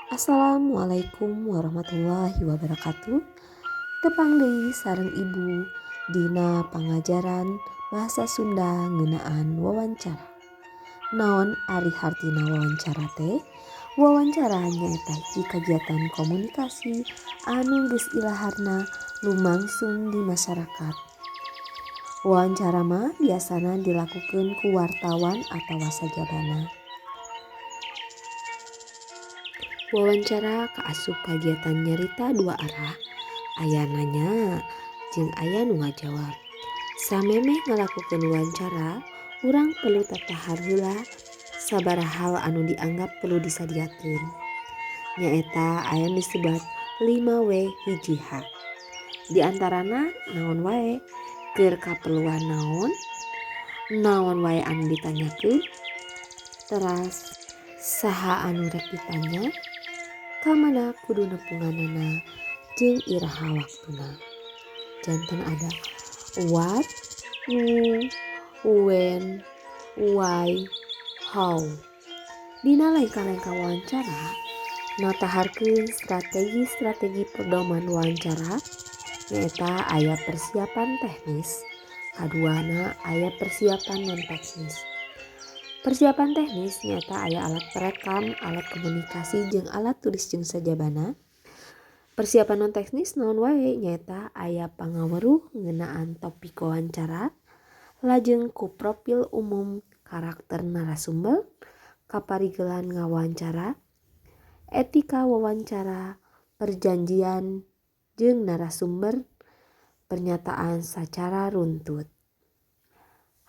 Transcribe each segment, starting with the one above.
Assalamualaikum warahmatullahi wabarakatuh. Tepang deui sareng Ibu dina pangajaran bahasa Sunda ngeunaan wawancara. Naon ari hartina wawancara teh? Wawancara nyaeta hiji kagiatan komunikasi anu geus ilaharna lumangsung di masyarakat. Wawancara mah biasana dilakukeun ku wartawan atawa sajabana. Wawancara kaasup kagiatan nyarita dua arah, aya nanya jeung aya nu ngajawab. Samemeh ngalakukeun wawancara, urang perlu tatahar heula sabaraha hal anu dianggap perlu disadiakeun. Nyaeta aya nu disebut 5W hiji H. Di antarana naon wae, keur kaperluan naon wae anu ditanyakeun, teras saha anu rek ditanya, kamana kudu nepunganana jeung iraha waktuna. Janten ada what, who, when, why, how. Dina lengka-lengka wawancara nataharkeun strategi pedoman wawancara, nyaeta aya persiapan teknis, kaduana aya persiapan non teknis. Persiapan teknis nyata aya alat perekam, alat komunikasi jeung alat tulis jeung sajabana. Persiapan non teknis naon wae nyata aya pangaweruh ngeunaan topik wawancara, lajeng ku profil umum karakter narasumber, kaparigelan ngawawancara, etika wawancara, perjanjian jeung narasumber, pernyataan sacara runtut.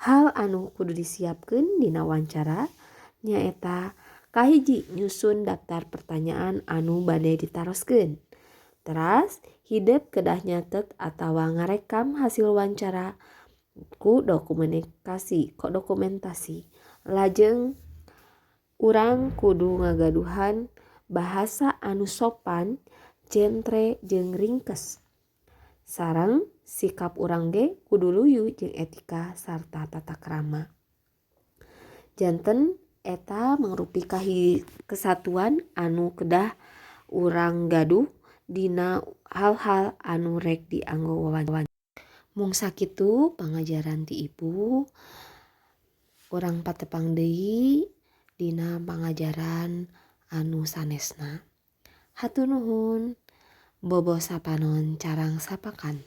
Hal anu kudu disiapkeun dina wawancara nyaeta kahiji nyusun daftar pertanyaan anu bade ditaroskeun. Teras hidep kedah nyatet atawa ngarekam hasil wawancara ku dokumentasi. Lajeng urang kudu ngagaduhan bahasa anu sopan, jentre jeung ringkes. Sareng sikap urang ge kudu luyu jeung etika sarta tata krama. Janten eta mangrupi kesatuan anu kedah urang gaduh dina hal-hal anu rek dianggo wawancara. Mung sakitu pangajaran ti Ibu, urang patepang deui dina pangajaran anu sanesna. Hatur nuhun. Bobo sapanon carang sapakan.